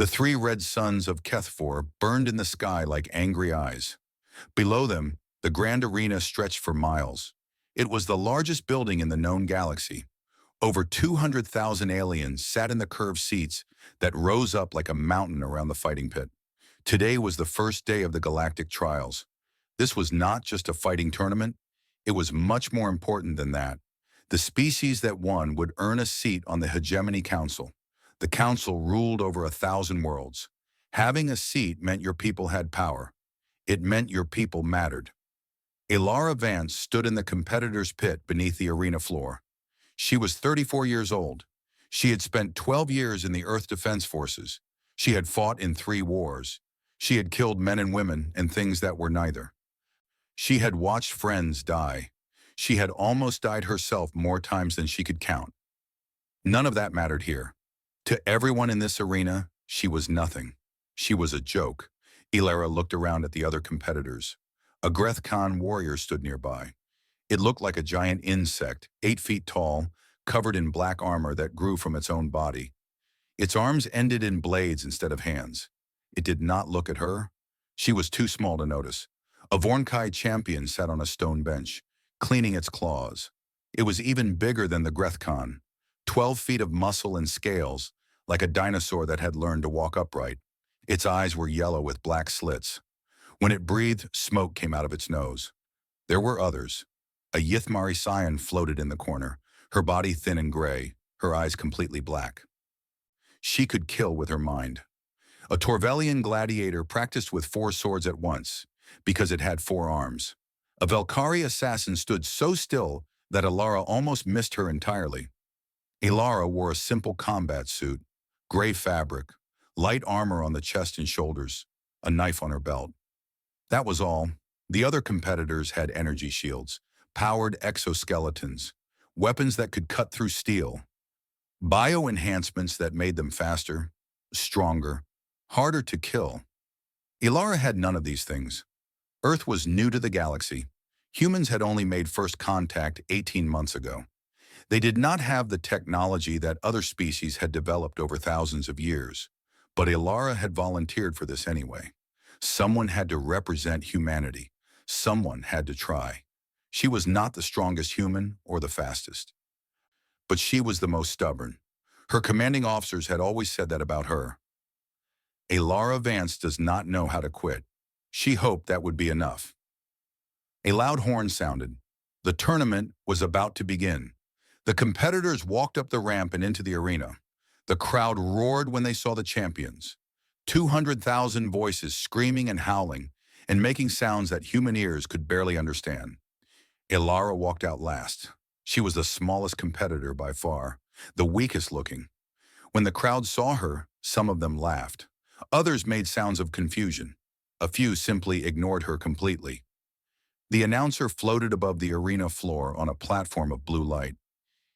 The three red suns of Kethfor burned in the sky like angry eyes. Below them, the grand arena stretched for miles. It was the largest building in the known galaxy. Over 200,000 aliens sat in the curved seats that rose up like a mountain around the fighting pit. Today was the first day of the Galactic Trials. This was not just a fighting tournament. It was much more important than that. The species that won would earn a seat on the Hegemony Council. The council ruled over 1,000 worlds. Having a seat meant your people had power. It meant your people mattered. Elara Vance stood in the competitor's pit beneath the arena floor. She was 34 years old. She had spent 12 years in the Earth Defense Forces. She had fought in 3 wars. She had killed men and women and things that were neither. She had watched friends die. She had almost died herself more times than she could count. None of that mattered here. To everyone in this arena, she was nothing. She was a joke. Elara looked around at the other competitors. A Grethkon warrior stood nearby. It looked like a giant insect, 8 feet tall, covered in black armor that grew from its own body. Its arms ended in blades instead of hands. It did not look at her. She was too small to notice. A Vornkai champion sat on a stone bench, cleaning its claws. It was even bigger than the Grethkon, 12 feet of muscle and scales, like a dinosaur that had learned to walk upright. Its eyes were yellow with black slits. When it breathed, smoke came out of its nose. There were others. A Yithmari Scion floated in the corner, her body thin and gray, her eyes completely black. She could kill with her mind. A Torvelian gladiator practiced with 4 swords at once, because it had 4 arms. A Velkari assassin stood so still that Elara almost missed her entirely. Elara wore a simple combat suit, gray fabric, light armor on the chest and shoulders, a knife on her belt. That was all. The other competitors had energy shields, powered exoskeletons, weapons that could cut through steel, bio-enhancements that made them faster, stronger, harder to kill. Elara had none of these things. Earth was new to the galaxy. Humans had only made first contact 18 months ago. They did not have the technology that other species had developed over thousands of years. But Elara had volunteered for this anyway. Someone had to represent humanity. Someone had to try. She was not the strongest human or the fastest. But she was the most stubborn. Her commanding officers had always said that about her. Elara Vance does not know how to quit. She hoped that would be enough. A loud horn sounded. The tournament was about to begin. The competitors walked up the ramp and into the arena. The crowd roared when they saw the champions. 200,000 voices screaming and howling and making sounds that human ears could barely understand. Elara walked out last. She was the smallest competitor by far, the weakest looking. When the crowd saw her, some of them laughed. Others made sounds of confusion. A few simply ignored her completely. The announcer floated above the arena floor on a platform of blue light.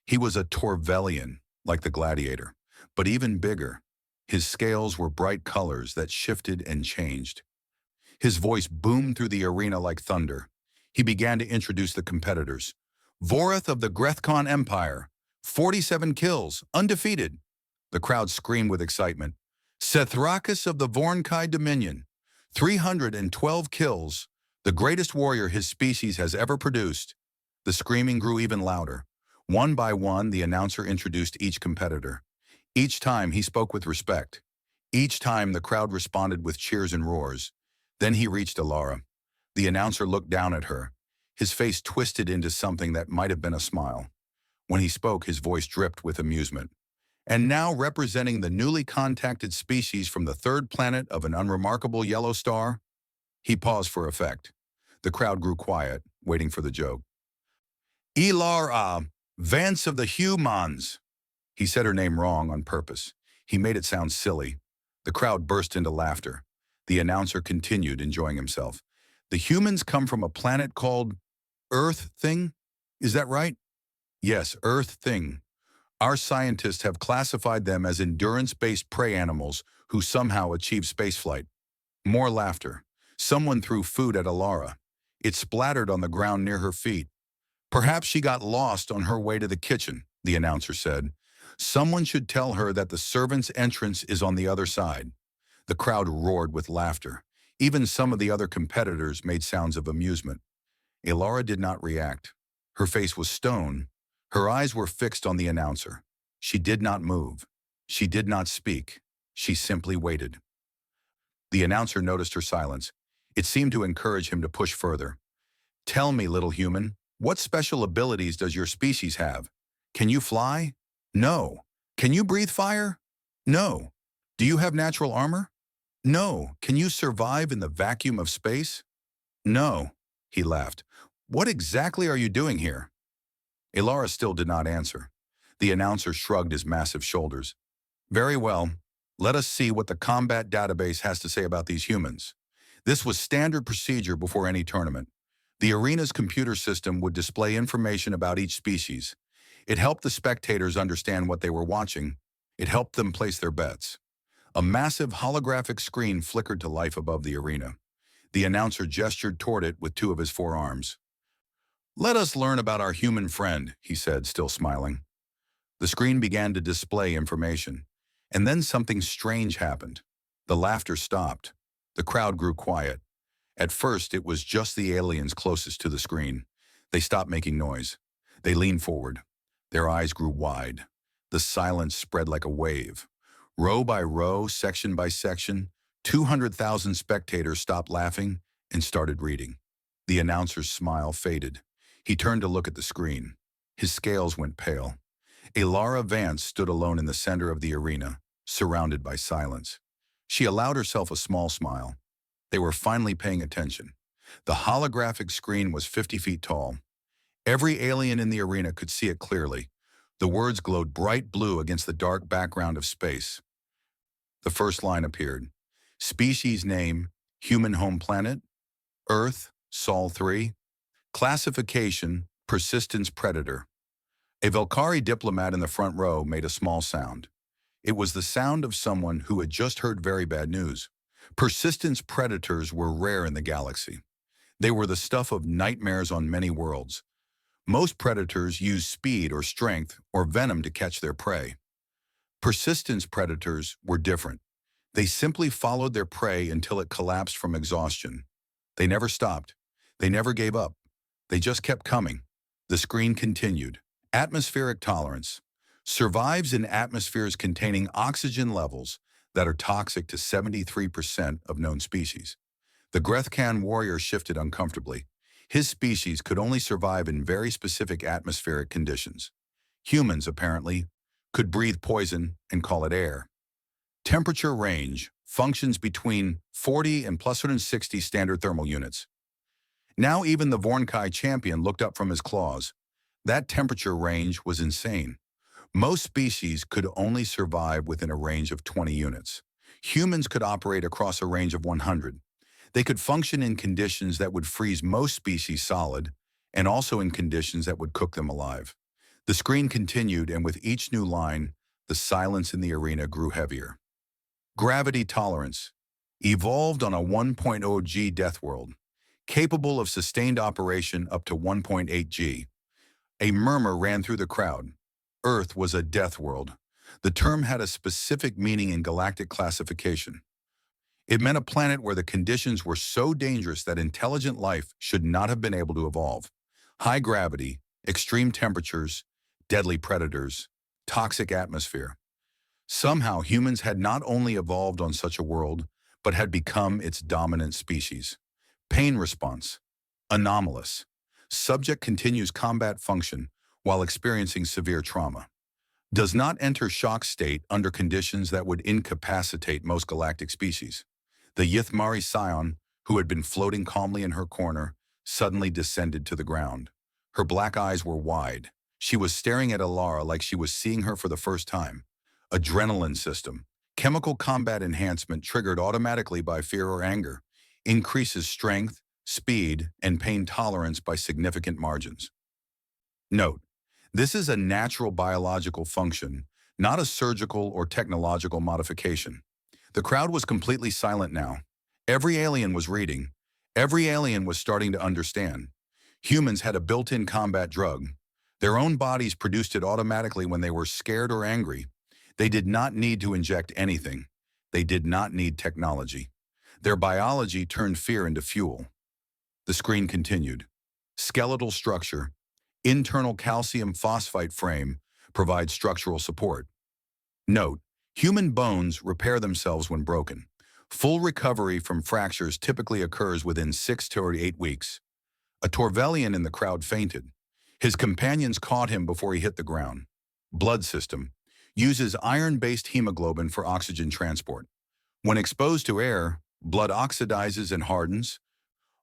He was a Torvelian, like the gladiator, but even bigger. His scales were bright colors that shifted and changed. His voice boomed through the arena like thunder. He began to introduce the competitors. Voreth of the Grethkon Empire, 47 kills, undefeated. The crowd screamed with excitement. Sethrakis of the Vornkai Dominion, 312 kills, the greatest warrior his species has ever produced. The screaming grew even louder. One by one, the announcer introduced each competitor. Each time, he spoke with respect. Each time, the crowd responded with cheers and roars. Then he reached Elara. The announcer looked down at her. His face twisted into something that might have been a smile. When he spoke, his voice dripped with amusement. And now, representing the newly contacted species from the 3rd planet of an unremarkable yellow star, he paused for effect. The crowd grew quiet, waiting for the joke. Elara Vance of the Humans. He said her name wrong on purpose. He made it sound silly. The crowd burst into laughter. The announcer continued, enjoying himself. The humans come from a planet called Earth Thing? Is that right? Yes, Earth Thing. Our scientists have classified them as endurance-based prey animals who somehow achieve spaceflight. More laughter. Someone threw food at Elara. It splattered on the ground near her feet. Perhaps she got lost on her way to the kitchen, the announcer said. Someone should tell her that the servant's entrance is on the other side. The crowd roared with laughter. Even some of the other competitors made sounds of amusement. Elara did not react. Her face was stone. Her eyes were fixed on the announcer. She did not move. She did not speak. She simply waited. The announcer noticed her silence. It seemed to encourage him to push further. Tell me, little human, what special abilities does your species have? Can you fly? No. Can you breathe fire? No. Do you have natural armor? No. Can you survive in the vacuum of space? No. He laughed. What exactly are you doing here? Elara still did not answer. The announcer shrugged his massive shoulders. Very well. Let us see what the combat database has to say about these humans. This was standard procedure before any tournament. The arena's computer system would display information about each species. It helped the spectators understand what they were watching. It helped them place their bets. A massive holographic screen flickered to life above the arena. The announcer gestured toward it with two of his forearms. Let us learn about our human friend, he said, still smiling. The screen began to display information. And then something strange happened. The laughter stopped. The crowd grew quiet. At first, it was just the aliens closest to the screen. They stopped making noise. They leaned forward. Their eyes grew wide. The silence spread like a wave. Row by row, section by section, 200,000 spectators stopped laughing and started reading. The announcer's smile faded. He turned to look at the screen. His scales went pale. Elara Vance stood alone in the center of the arena, surrounded by silence. She allowed herself a small smile. They were finally paying attention. The holographic screen was 50 feet tall. Every alien in the arena could see it clearly. The words glowed bright blue against the dark background of space. The first line appeared. Species name, human home planet, Earth, Sol 3. Classification, persistence predator. A Velkari diplomat in the front row made a small sound. It was the sound of someone who had just heard very bad news. Persistence predators were rare in the galaxy. They were the stuff of nightmares on many worlds. Most predators use speed or strength or venom to catch their prey. Persistence predators were different. They simply followed their prey until it collapsed from exhaustion. They never stopped. They never gave up. They just kept coming. The screen continued. Atmospheric tolerance. Survives in atmospheres containing oxygen levels that are toxic to 73% of known species. The Grethkan warrior shifted uncomfortably. His species could only survive in very specific atmospheric conditions. Humans, apparently, could breathe poison and call it air. Temperature range functions between 40 and plus 160 standard thermal units. Now even the Vornkai champion looked up from his claws. That temperature range was insane. Most species could only survive within a range of 20 units. Humans could operate across a range of 100. They could function in conditions that would freeze most species solid, and also in conditions that would cook them alive. The screen continued, and with each new line, the silence in the arena grew heavier. Gravity tolerance. Evolved on a 1.0 G death world, capable of sustained operation up to 1.8 G. A murmur ran through the crowd. Earth was a death world. The term had a specific meaning in galactic classification. It meant a planet where the conditions were so dangerous that intelligent life should not have been able to evolve. High gravity, extreme temperatures, deadly predators, toxic atmosphere. Somehow humans had not only evolved on such a world, but had become its dominant species. Pain response. Anomalous. Subject continues combat function while experiencing severe trauma. Does not enter shock state under conditions that would incapacitate most galactic species. The Yithmari Scion, who had been floating calmly in her corner, suddenly descended to the ground. Her black eyes were wide. She was staring at Elara like she was seeing her for the first time. Adrenaline system. Chemical combat enhancement triggered automatically by fear or anger. Increases strength, speed, and pain tolerance by significant margins. Note: this is a natural biological function, not a surgical or technological modification. The crowd was completely silent now. Every alien was reading. Every alien was starting to understand. Humans had a built-in combat drug. Their own bodies produced it automatically when they were scared or angry. They did not need to inject anything. They did not need technology. Their biology turned fear into fuel. The screen continued. Skeletal structure. Internal calcium phosphate frame provides structural support. Note, human bones repair themselves when broken. Full recovery from fractures typically occurs within 6 to 8 weeks. A Torvellian in the crowd fainted. His companions caught him before he hit the ground. Blood system. Uses iron-based hemoglobin for oxygen transport. When exposed to air, blood oxidizes and hardens,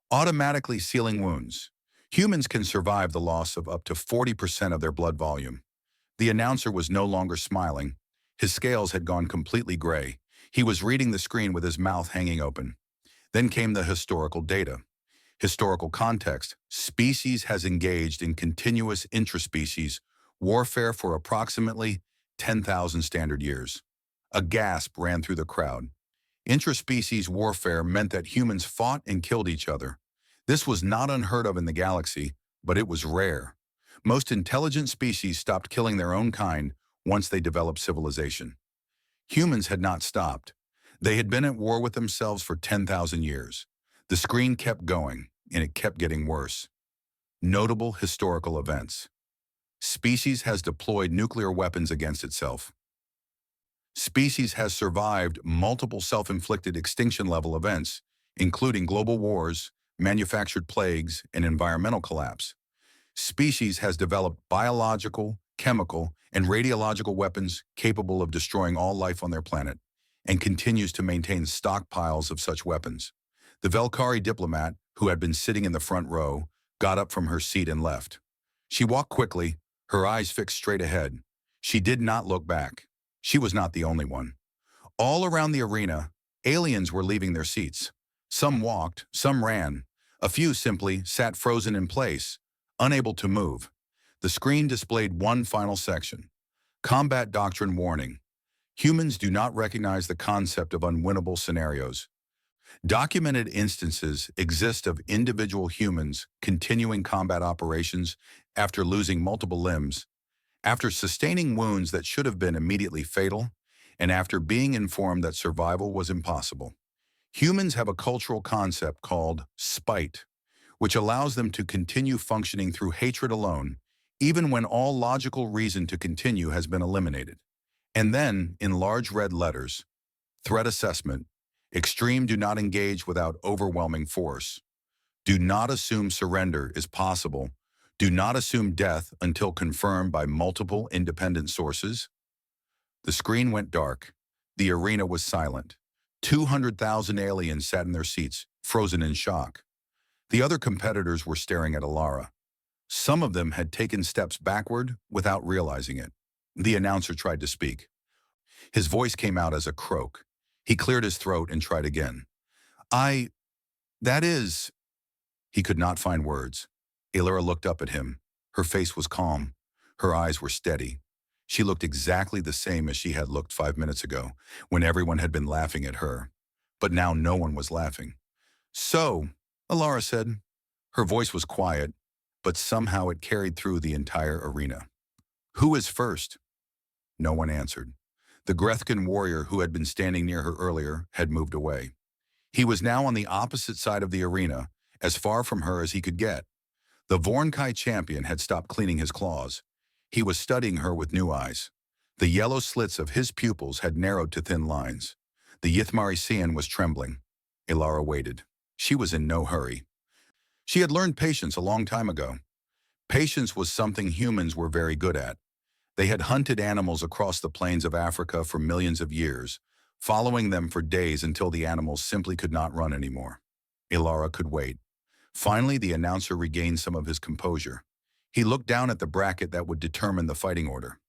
automatically sealing wounds. Humans can survive the loss of up to 40% of their blood volume. The announcer was no longer smiling. His scales had gone completely gray. He was reading the screen with his mouth hanging open. Then came the historical data. Historical context. Species has engaged in continuous intraspecies warfare for approximately 10,000 standard years. A gasp ran through the crowd. Intraspecies warfare meant that humans fought and killed each other. This was not unheard of in the galaxy, but it was rare. Most intelligent species stopped killing their own kind once they developed civilization. Humans had not stopped. They had been at war with themselves for 10,000 years. The screen kept going, and it kept getting worse. Notable historical events. Species has deployed nuclear weapons against itself. Species has survived multiple self-inflicted extinction-level events, including global wars, manufactured plagues, and environmental collapse. Species has developed biological, chemical, and radiological weapons capable of destroying all life on their planet, and continues to maintain stockpiles of such weapons. The Velkari diplomat, who had been sitting in the front row, got up from her seat and left. She walked quickly, her eyes fixed straight ahead. She did not look back. She was not the only one. All around the arena, aliens were leaving their seats. Some walked, some ran. A few simply sat frozen in place, unable to move. The screen displayed one final section. Combat Doctrine Warning. Humans do not recognize the concept of unwinnable scenarios. Documented instances exist of individual humans continuing combat operations after losing multiple limbs, after sustaining wounds that should have been immediately fatal, and after being informed that survival was impossible. Humans have a cultural concept called spite, which allows them to continue functioning through hatred alone, even when all logical reason to continue has been eliminated. And then, in large red letters, threat assessment, extreme do not engage without overwhelming force. Do not assume surrender is possible. Do not assume death until confirmed by multiple independent sources. The screen went dark. The arena was silent. 200,000 aliens sat in their seats, frozen in shock. The other competitors were staring at Alara. Some of them had taken steps backward without realizing it. The announcer tried to speak. His voice came out as a croak. He cleared his throat and tried again. That is... He could not find words. Alara looked up at him. Her face was calm. Her eyes were steady. She looked exactly the same as she had looked 5 minutes ago, when everyone had been laughing at her. But now no one was laughing. So, Alara said. Her voice was quiet, but somehow it carried through the entire arena. Who is first? No one answered. The Grethkin warrior who had been standing near her earlier had moved away. He was now on the opposite side of the arena, as far from her as he could get. The Vornkai champion had stopped cleaning his claws. He was studying her with new eyes. The yellow slits of his pupils had narrowed to thin lines. The Yithmarician was trembling. Alara waited. She was in no hurry. She had learned patience a long time ago. Patience was something humans were very good at. They had hunted animals across the plains of Africa for millions of years, following them for days until the animals simply could not run anymore. Alara could wait. Finally, the announcer regained some of his composure. He looked down at the bracket that would determine the fighting order.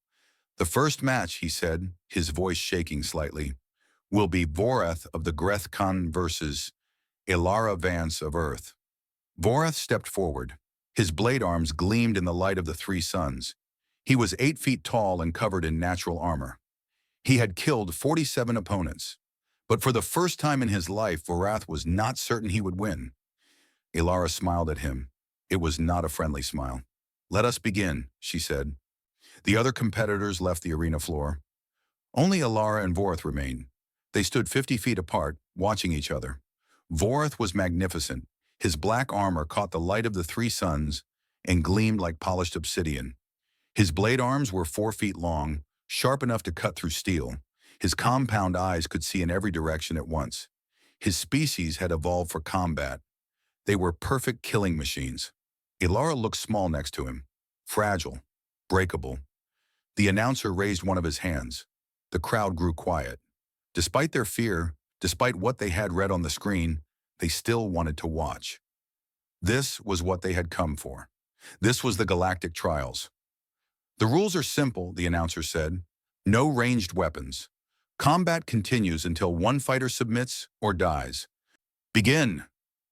The first match, he said, his voice shaking slightly, will be Vorath of the Grethkan versus Alara Vance of Earth. Vorath stepped forward. His blade arms gleamed in the light of the three suns. He was 8 feet tall and covered in natural armor. He had killed 47 opponents. But for the first time in his life, Vorath was not certain he would win. Alara smiled at him. It was not a friendly smile. Let us begin, she said. The other competitors left the arena floor. Only Alara and Vorth remained. They stood 50 feet apart, watching each other. Vorth was magnificent. His black armor caught the light of the three suns and gleamed like polished obsidian. His blade arms were 4 feet long, sharp enough to cut through steel. His compound eyes could see in every direction at once. His species had evolved for combat. They were perfect killing machines. Alara looked small next to him, fragile, breakable. The announcer raised one of his hands. The crowd grew quiet. Despite their fear, despite what they had read on the screen, they still wanted to watch. This was what they had come for. This was the Galactic Trials. The rules are simple, the announcer said. No ranged weapons. Combat continues until one fighter submits or dies. Begin!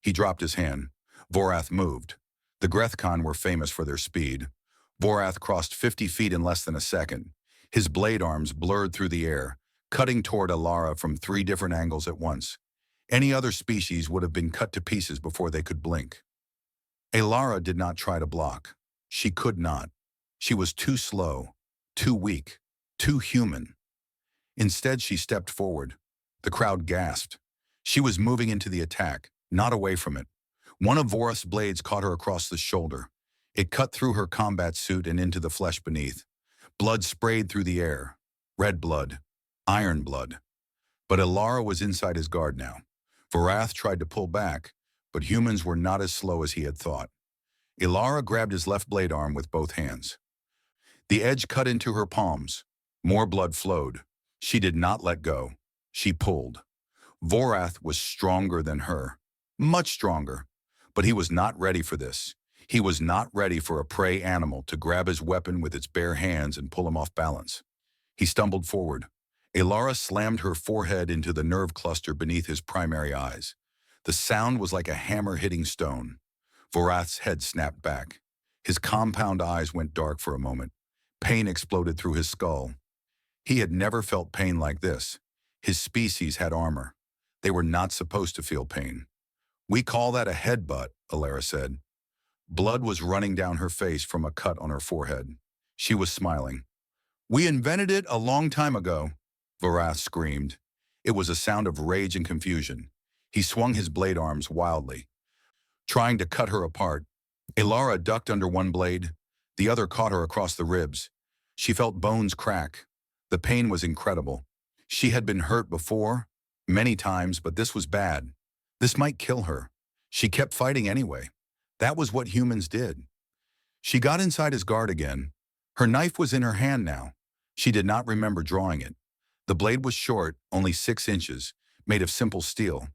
He dropped his hand. Vorath moved. The Grethkon were famous for their speed. Vorath crossed 50 feet in less than a second. His blade arms blurred through the air, cutting toward Alara from 3 different angles at once. Any other species would have been cut to pieces before they could blink. Alara did not try to block. She could not. She was too slow, too weak, too human. Instead, she stepped forward. The crowd gasped. She was moving into the attack, not away from it. One of Vorath's blades caught her across the shoulder. It cut through her combat suit and into the flesh beneath. Blood sprayed through the air. Red blood. Iron blood. But Alara was inside his guard now. Vorath tried to pull back, but humans were not as slow as he had thought. Alara grabbed his left blade arm with both hands. The edge cut into her palms. More blood flowed. She did not let go. She pulled. Vorath was stronger than her. Much stronger. But he was not ready for this. He was not ready for a prey animal to grab his weapon with its bare hands and pull him off balance. He stumbled forward. Alara slammed her forehead into the nerve cluster beneath his primary eyes. The sound was like a hammer hitting stone. Vorath's head snapped back. His compound eyes went dark for a moment. Pain exploded through his skull. He had never felt pain like this. His species had armor. They were not supposed to feel pain. We call that a headbutt, Alara said. Blood was running down her face from a cut on her forehead. She was smiling. We invented it a long time ago, Vorath screamed. It was a sound of rage and confusion. He swung his blade arms wildly, trying to cut her apart. Alara ducked under one blade. The other caught her across the ribs. She felt bones crack. The pain was incredible. She had been hurt before, many times, but this was bad. This might kill her. She kept fighting anyway. That was what humans did. She got inside his guard again. Her knife was in her hand now. She did not remember drawing it. The blade was short, only 6 inches, made of simple steel.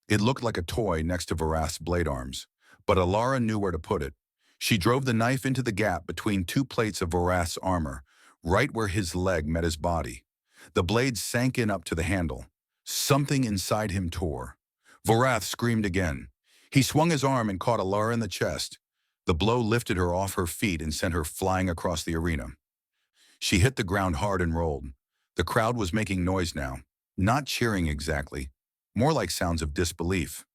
It looked like a toy next to Vorath's blade arms, but Alara knew where to put it. She drove the knife into the gap between 2 plates of Vorath's armor, right where his leg met his body. The blade sank in up to the handle. Something inside him tore. Vorath screamed again. He swung his arm and caught Alara in the chest. The blow lifted her off her feet and sent her flying across the arena. She hit the ground hard and rolled. The crowd was making noise now, not cheering exactly, more like sounds of disbelief.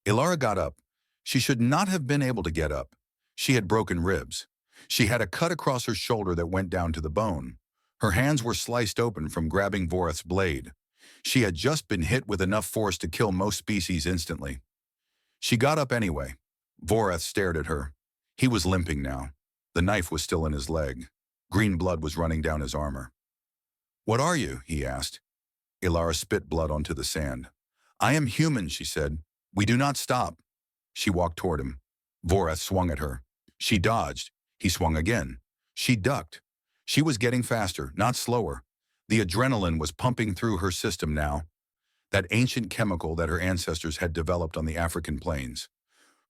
Alara got up. She should not have been able to get up. She had broken ribs. She had a cut across her shoulder that went down to the bone. Her hands were sliced open from grabbing Vorath's blade. She had just been hit with enough force to kill most species instantly. She got up anyway. Vorath stared at her. He was limping now. The knife was still in his leg. Green blood was running down his armor. What are you? He asked. Alara spit blood onto the sand. I am human, she said. We do not stop. She walked toward him. Vorath swung at her. She dodged. He swung again. She ducked. She was getting faster, not slower. The adrenaline was pumping through her system now, that ancient chemical that her ancestors had developed on the African plains.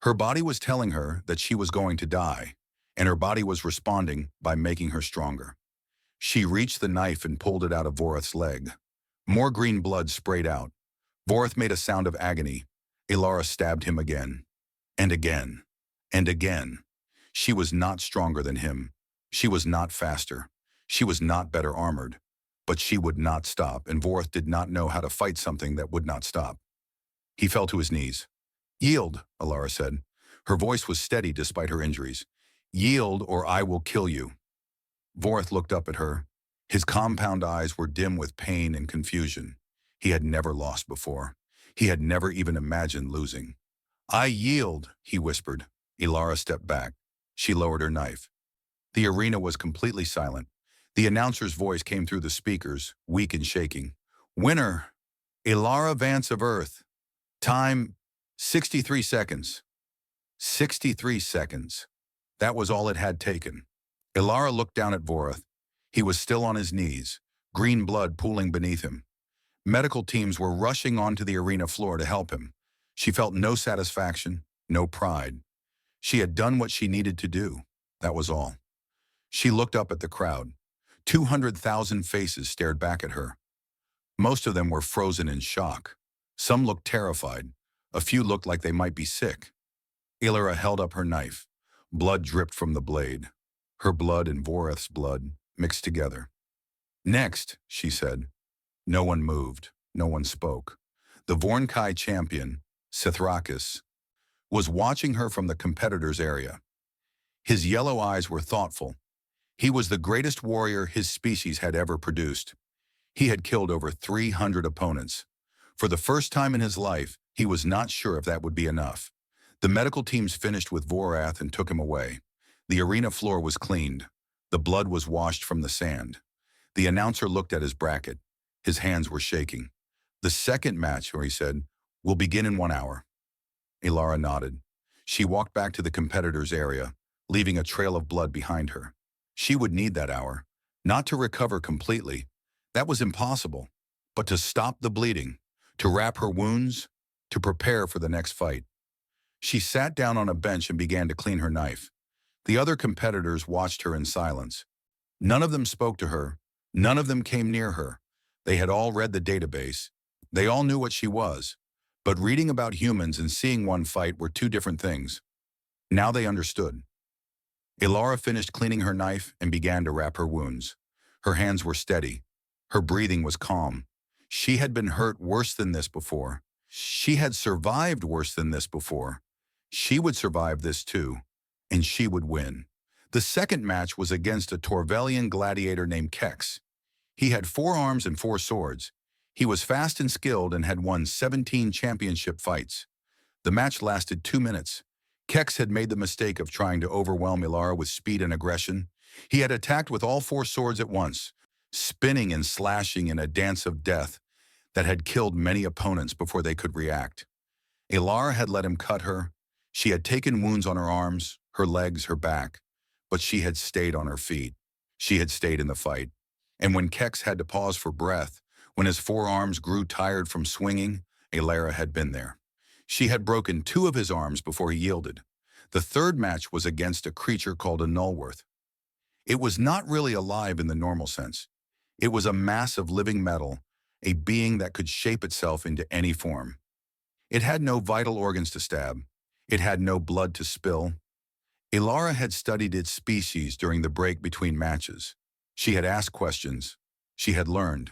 Her body was telling her that she was going to die, and her body was responding by making her stronger. She reached the knife and pulled it out of Vorath's leg. More green blood sprayed out. Vorath made a sound of agony. Alara stabbed him again, and again, and again. She was not stronger than him. She was not faster. She was not better armored. But she would not stop, and Vorath did not know how to fight something that would not stop. He fell to his knees. Yield, Alara said. Her voice was steady despite her injuries. Yield or I will kill you. Vorth looked up at her. His compound eyes were dim with pain and confusion. He had never lost before. He had never even imagined losing. I yield, he whispered. Ilara stepped back. She lowered her knife. The arena was completely silent. The announcer's voice came through the speakers, weak and shaking. Winner, Ilara Vance of Earth. Time, 63 seconds. 63 seconds. That was all it had taken. Ilara looked down at Vorth. He was still on his knees, green blood pooling beneath him. Medical teams were rushing onto the arena floor to help him. She felt no satisfaction, no pride. She had done what she needed to do. That was all. She looked up at the crowd. 200,000 faces stared back at her. Most of them were frozen in shock. Some looked terrified. A few looked like they might be sick. Ilara held up her knife. Blood dripped from the blade. Her blood and Voreth's blood mixed together. Next, she said. No one moved. No one spoke. The Vornkai champion, Sithrakis, was watching her from the competitor's area. His yellow eyes were thoughtful. He was the greatest warrior his species had ever produced. He had killed over 300 opponents. For the first time in his life, he was not sure if that would be enough. The medical teams finished with Vorath and took him away. The arena floor was cleaned. The blood was washed from the sand. The announcer looked at his bracket. His hands were shaking. The second match, he said, will begin in 1 hour. Ilara nodded. She walked back to the competitor's area, leaving a trail of blood behind her. She would need that hour, not to recover completely. That was impossible. But to stop the bleeding, to wrap her wounds, to prepare for the next fight. She sat down on a bench and began to clean her knife. The other competitors watched her in silence. None of them spoke to her. None of them came near her. They had all read the database. They all knew what she was. But reading about humans and seeing one fight were two different things. Now they understood. Ilara finished cleaning her knife and began to wrap her wounds. Her hands were steady. Her breathing was calm. She had been hurt worse than this before. She had survived worse than this before. She would survive this too, and she would win. The second match was against a Torvelian gladiator named Kex. He had 4 arms and 4 swords. He was fast and skilled and had won 17 championship fights. The match lasted 2 minutes. Kex had made the mistake of trying to overwhelm Ilara with speed and aggression. He had attacked with all 4 swords at once, spinning and slashing in a dance of death that had killed many opponents before they could react. Ilara had let him cut her. She had taken wounds on her arms, her legs, her back, but she had stayed on her feet. She had stayed in the fight. And when Kex had to pause for breath, when his 4 arms grew tired from swinging, Ilara had been there. She had broken 2 of his arms before he yielded. The third match was against a creature called a Nullworth. It was not really alive in the normal sense. It was a mass of living metal, a being that could shape itself into any form. It had no vital organs to stab. It had no blood to spill. Ilara had studied its species during the break between matches. She had asked questions. She had learned.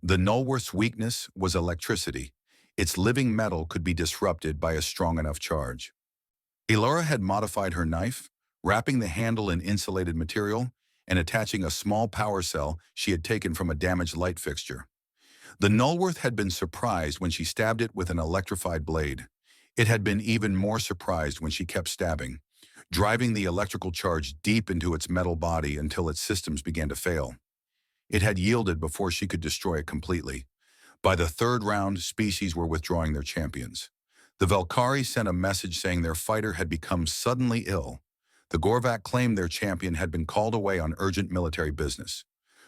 The Nullworth's weakness was electricity. Its living metal could be disrupted by a strong enough charge. Ilara had modified her knife, wrapping the handle in insulated material and attaching a small power cell she had taken from a damaged light fixture. The Nullworth had been surprised when she stabbed it with an electrified blade. It had been even more surprised when she kept stabbing, driving the electrical charge deep into its metal body until its systems began to fail. It had yielded before she could destroy it completely. By the third round, species were withdrawing their champions. The Velkari sent a message saying their fighter had become suddenly ill. The Gorvak claimed their champion had been called away on urgent military business.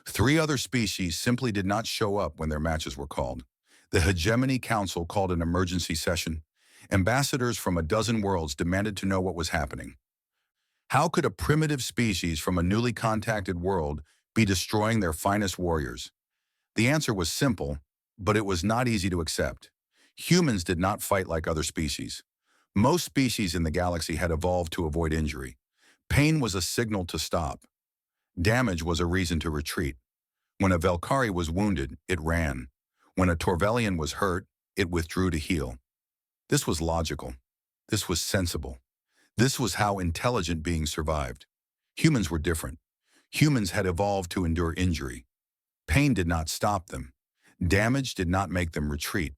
3 other species simply did not show up when their matches were called. The Hegemony Council called an emergency session. Ambassadors from a dozen worlds demanded to know what was happening. How could a primitive species from a newly contacted world be destroying their finest warriors? The answer was simple, but it was not easy to accept. Humans did not fight like other species. Most species in the galaxy had evolved to avoid injury. Pain was a signal to stop. Damage was a reason to retreat. When a Velkari was wounded, it ran. When a Torvelian was hurt, it withdrew to heal. This was logical. This was sensible. This was how intelligent beings survived. Humans were different. Humans had evolved to endure injury. Pain did not stop them. Damage did not make them retreat.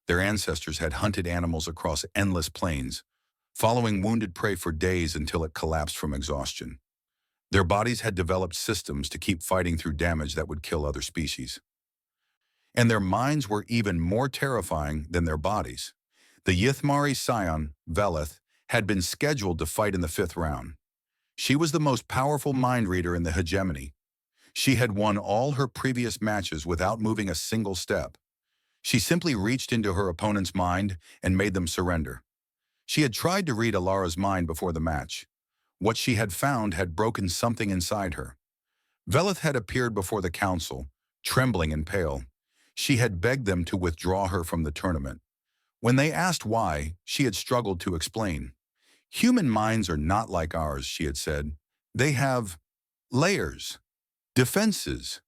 Their ancestors had hunted animals across endless plains, following wounded prey for days until it collapsed from exhaustion. Their bodies had developed systems to keep fighting through damage that would kill other species. And their minds were even more terrifying than their bodies. The Yithmari scion, Velith, had been scheduled to fight in the 5th round. She was the most powerful mind reader in the hegemony. She had won all her previous matches without moving a single step. She simply reached into her opponent's mind and made them surrender. She had tried to read Alara's mind before the match. What she had found had broken something inside her. Velith had appeared before the council, trembling and pale. She had begged them to withdraw her from the tournament. When they asked why, she had struggled to explain. Human minds are not like ours, she had said. They have layers, defenses,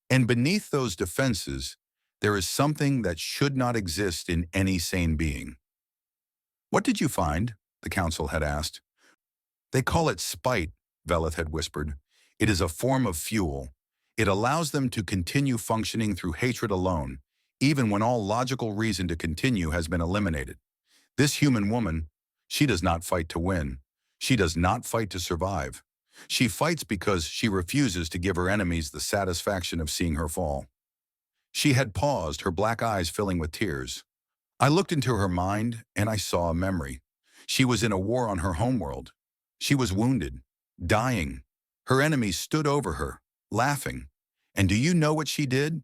and beneath those defenses, there is something that should not exist in any sane being. What did you find? The council had asked. They call it spite, Velith had whispered. It is a form of fuel. It allows them to continue functioning through hatred alone, even when all logical reason to continue has been eliminated. This human woman, she does not fight to win. She does not fight to survive. She fights because she refuses to give her enemies the satisfaction of seeing her fall. She had paused, her black eyes filling with tears. I looked into her mind, and I saw a memory. She was in a war on her homeworld. She was wounded, dying. Her enemies stood over her, laughing. And do you know what she did?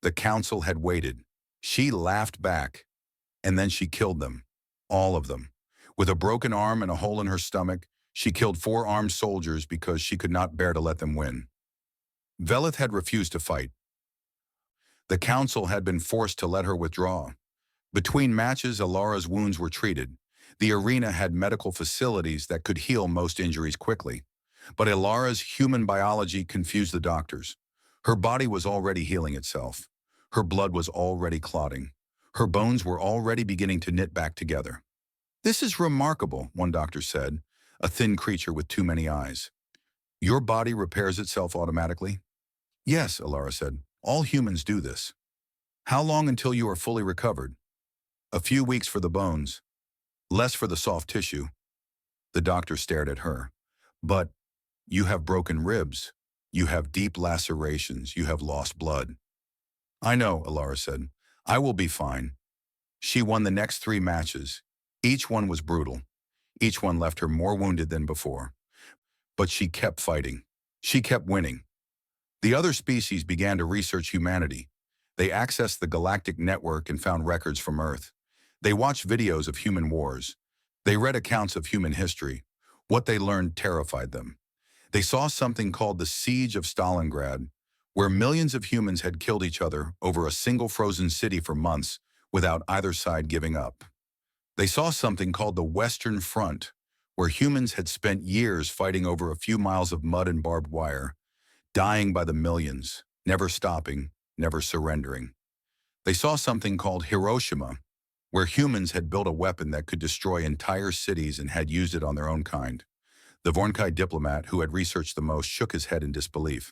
The council had waited. She laughed back, and then she killed them, all of them. With a broken arm and a hole in her stomach, she killed 4 armed soldiers because she could not bear to let them win. Velith had refused to fight. The council had been forced to let her withdraw. Between matches, Alara's wounds were treated. The arena had medical facilities that could heal most injuries quickly. But Alara's human biology confused the doctors. Her body was already healing itself. Her blood was already clotting. Her bones were already beginning to knit back together. This is remarkable, one doctor said, a thin creature with too many eyes. Your body repairs itself automatically? Yes, Alara said. All humans do this. How long until you are fully recovered? A few weeks for the bones, less for the soft tissue. The doctor stared at her. But you have broken ribs. You have deep lacerations. You have lost blood. I know, Alara said. I will be fine. She won the next 3 matches. Each one was brutal. Each one left her more wounded than before. But she kept fighting. She kept winning. The other species began to research humanity. They accessed the Galactic Network and found records from Earth. They watched videos of human wars. They read accounts of human history. What they learned terrified them. They saw something called the Siege of Stalingrad, where millions of humans had killed each other over a single frozen city for months without either side giving up. They saw something called the Western Front, where humans had spent years fighting over a few miles of mud and barbed wire, dying by the millions, never stopping, never surrendering. They saw something called Hiroshima, where humans had built a weapon that could destroy entire cities and had used it on their own kind. The Vornkai diplomat who had researched the most shook his head in disbelief.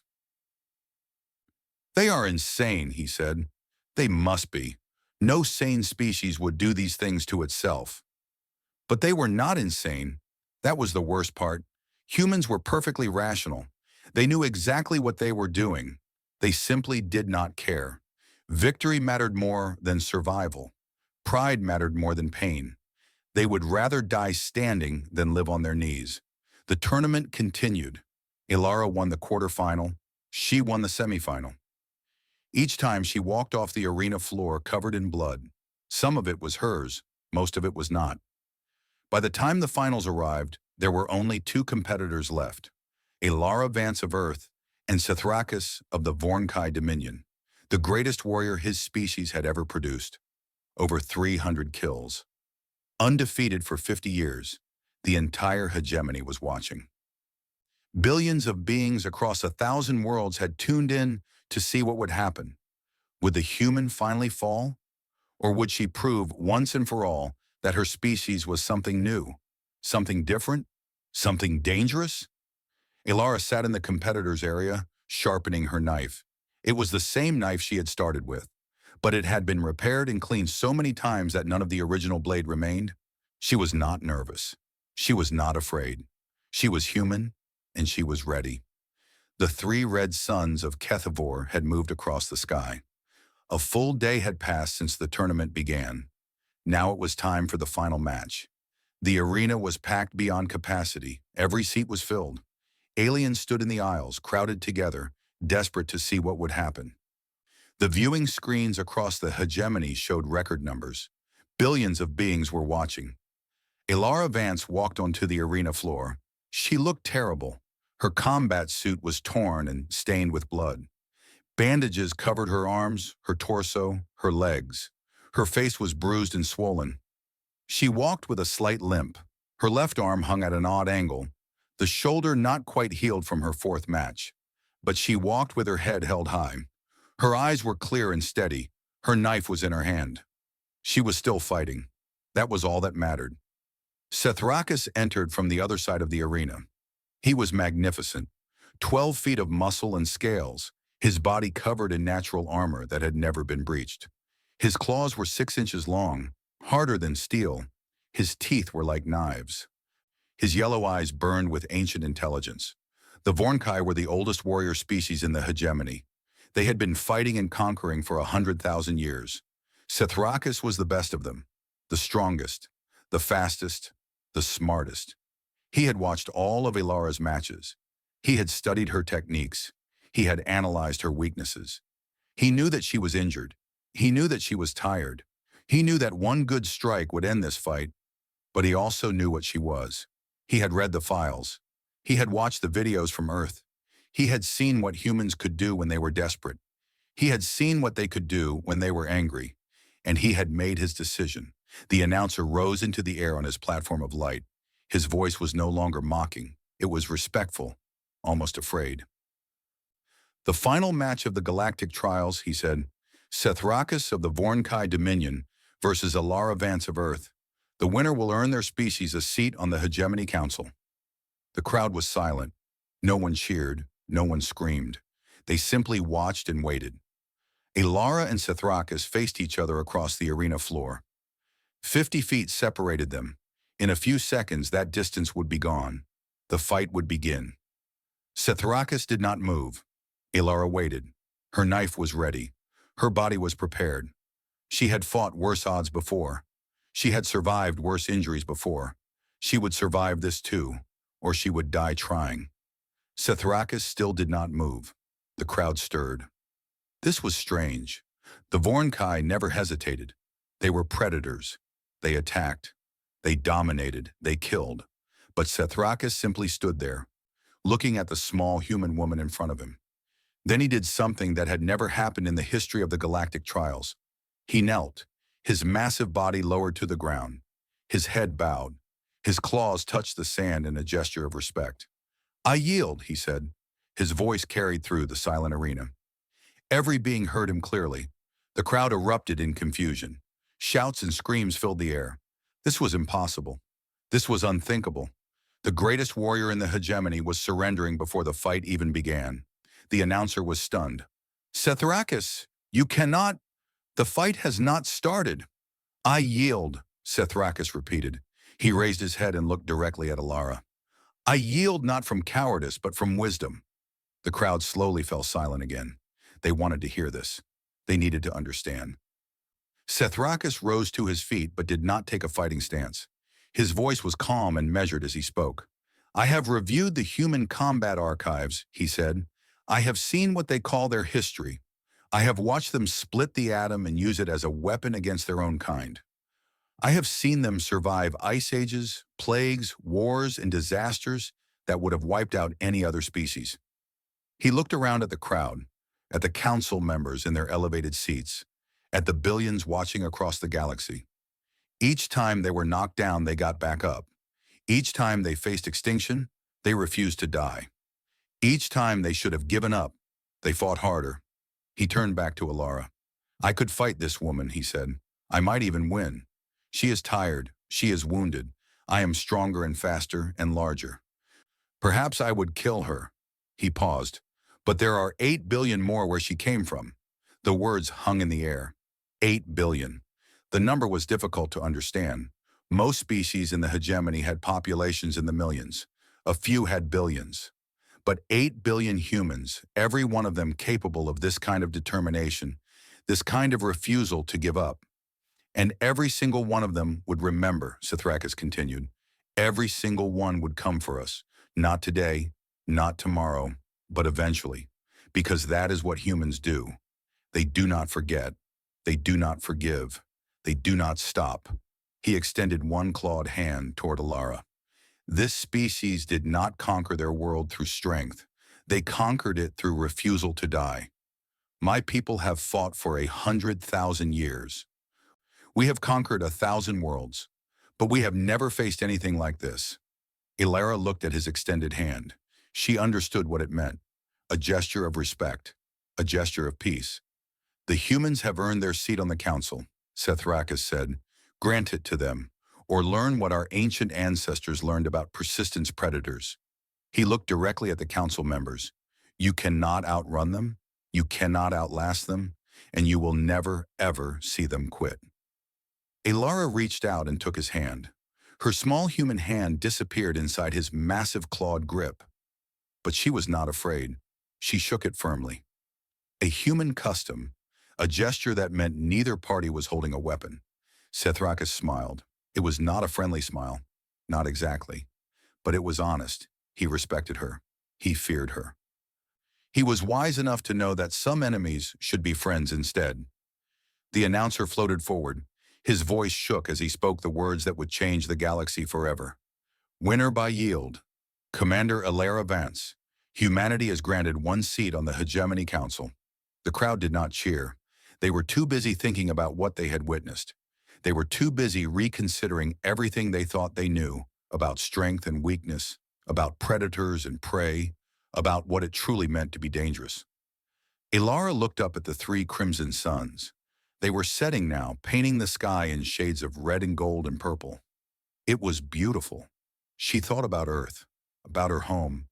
They are insane, he said. They must be. No sane species would do these things to itself. But they were not insane. That was the worst part. Humans were perfectly rational. They knew exactly what they were doing. They simply did not care. Victory mattered more than survival. Pride mattered more than pain. They would rather die standing than live on their knees. The tournament continued. Alara won the quarterfinal. She won the semifinal. Each time she walked off the arena floor covered in blood. Some of it was hers, most of it was not. By the time the finals arrived, there were only 2 competitors left. Alara Vance of Earth and Sithrakis of the Vornkai Dominion, the greatest warrior his species had ever produced. Over 300 kills. Undefeated for 50 years, the entire hegemony was watching. Billions of beings across 1,000 worlds had tuned in to see what would happen. Would the human finally fall? Or would she prove once and for all that her species was something new, something different, something dangerous? Elara sat in the competitor's area, sharpening her knife. It was the same knife she had started with, but it had been repaired and cleaned so many times that none of the original blade remained. She was not nervous. She was not afraid. She was human, and she was ready. The three red suns of HFY had moved across the sky. A full day had passed since the tournament began. Now it was time for the final match. The arena was packed beyond capacity. Every seat was filled. Aliens stood in the aisles, crowded together, desperate to see what would happen. The viewing screens across the hegemony showed record numbers. Billions of beings were watching. Elara Vance walked onto the arena floor. She looked terrible. Her combat suit was torn and stained with blood. Bandages covered her arms, her torso, her legs. Her face was bruised and swollen. She walked with a slight limp. Her left arm hung at an odd angle, the shoulder not quite healed from her fourth match. But she walked with her head held high. Her eyes were clear and steady. Her knife was in her hand. She was still fighting. That was all that mattered. Sethrakis entered from the other side of the arena. He was magnificent. 12 feet of muscle and scales, his body covered in natural armor that had never been breached. His claws were 6 inches long, harder than steel. His teeth were like knives. His yellow eyes burned with ancient intelligence. The Vornkai were the oldest warrior species in the hegemony. They had been fighting and conquering for 100,000 years. Sethrakis was the best of them, the strongest, the fastest, the smartest. He had watched all of Elara's matches. He had studied her techniques. He had analyzed her weaknesses. He knew that she was injured. He knew that she was tired. He knew that one good strike would end this fight, but he also knew what she was. He had read the files. He had watched the videos from Earth. He had seen what humans could do when they were desperate. He had seen what they could do when they were angry, and he had made his decision. The announcer rose into the air on his platform of light. His voice was no longer mocking. It was respectful, almost afraid. The final match of the Galactic Trials, he said, Sethrakis of the Vornkai Dominion versus Elara Vance of Earth. The winner will earn their species a seat on the Hegemony Council. The crowd was silent. No one cheered. No one screamed. They simply watched and waited. Elara and Sethrakis faced each other across the arena floor. 50 feet separated them. In a few seconds, that distance would be gone. The fight would begin. Sethrakis did not move. Elara waited. Her knife was ready. Her body was prepared. She had fought worse odds before. She had survived worse injuries before. She would survive this too, or she would die trying. Sethrakis still did not move. The crowd stirred. This was strange. The Vornkai never hesitated. They were predators. They attacked. They dominated. They killed. But Sethrakis simply stood there, looking at the small human woman in front of him. Then he did something that had never happened in the history of the Galactic Trials. He knelt, his massive body lowered to the ground. His head bowed. His claws touched the sand in a gesture of respect. "I yield," he said. His voice carried through the silent arena. Every being heard him clearly. The crowd erupted in confusion. Shouts and screams filled the air. This was impossible. This was unthinkable. The greatest warrior in the hegemony was surrendering before the fight even began. The announcer was stunned. "Sethrakis, you cannot. The fight has not started." "I yield," Sethrakis repeated. He raised his head and looked directly at Elara. "I yield not from cowardice, but from wisdom." The crowd slowly fell silent again. They wanted to hear this. They needed to understand. Sethrakis rose to his feet but did not take a fighting stance. His voice was calm and measured as he spoke. "I have reviewed the human combat archives," he said. "I have seen what they call their history. I have watched them split the atom and use it as a weapon against their own kind. I have seen them survive ice ages, plagues, wars, and disasters that would have wiped out any other species." He looked around at the crowd, at the council members in their elevated seats, at the billions watching across the galaxy. Each time they were knocked down, they got back up. Each time they faced extinction, they refused to die. Each time they should have given up, they fought harder. He turned back to Elara. "I could fight this woman," he said. "I might even win. She is tired. She is wounded. I am stronger and faster and larger. Perhaps I would kill her. He paused. But there are 8 billion more where she came from. The words hung in the air. 8 billion. The number was difficult to understand. Most species in the hegemony had populations in the millions. A few had billions. But 8 billion humans, every one of them capable of this kind of determination, this kind of refusal to give up. And every single one of them would remember, Sithrakis continued. Every single one would come for us. Not today, not tomorrow, but eventually. Because that is what humans do. They do not forget. They do not forgive. They do not stop. He extended one clawed hand toward Alara. This species did not conquer their world through strength. They conquered it through refusal to die. My people have fought for 100,000 years. We have conquered 1,000 worlds, but we have never faced anything like this. Alara looked at his extended hand. She understood what it meant. A gesture of respect. A gesture of peace. The humans have earned their seat on the council, Sithrakis said. Grant it to them, or learn what our ancient ancestors learned about persistence predators. He looked directly at the council members. You cannot outrun them, you cannot outlast them, and you will never, ever see them quit. Alara reached out and took his hand. Her small human hand disappeared inside his massive clawed grip. But she was not afraid. She shook it firmly. A human custom, a gesture that meant neither party was holding a weapon. Sithrakis smiled. It was not a friendly smile. Not exactly. But it was honest. He respected her. He feared her. He was wise enough to know that some enemies should be friends instead. The announcer floated forward. His voice shook as he spoke the words that would change the galaxy forever. Winner by yield. Commander Alara Vance. Humanity is granted one seat on the Hegemony Council. The crowd did not cheer. They were too busy thinking about what they had witnessed. They were too busy reconsidering everything they thought they knew about strength and weakness, about predators and prey, about what it truly meant to be dangerous. Alara looked up at the 3 crimson suns. They were setting now, painting the sky in shades of red and gold and purple. It was beautiful. She thought about Earth, about her home,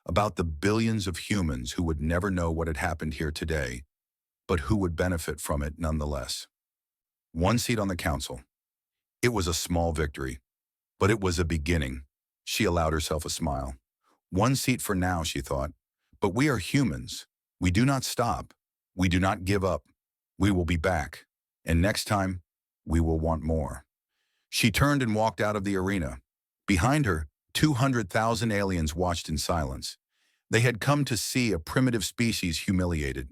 about the billions of humans who would never know what had happened here today, but who would benefit from it nonetheless. One seat on the council. It was a small victory, but it was a beginning. She allowed herself a smile. One seat for now, she thought, but we are humans. We do not stop. We do not give up. We will be back, and next time, we will want more. She turned and walked out of the arena. Behind her, 200,000 aliens watched in silence. They had come to see a primitive species humiliated.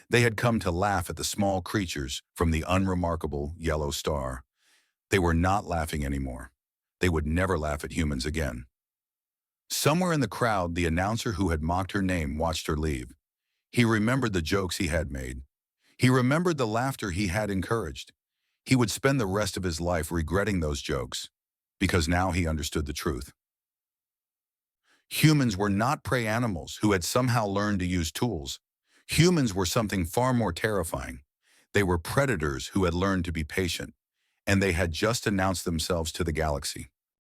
They had come to laugh at the small creatures from the unremarkable yellow star. They were not laughing anymore. They would never laugh at humans again. Somewhere in the crowd, the announcer who had mocked her name watched her leave. He remembered the jokes he had made. He remembered the laughter he had encouraged. He would spend the rest of his life regretting those jokes, because now he understood the truth. Humans were not prey animals who had somehow learned to use tools. Humans were something far more terrifying. They were predators who had learned to be patient, and they had just announced themselves to the galaxy.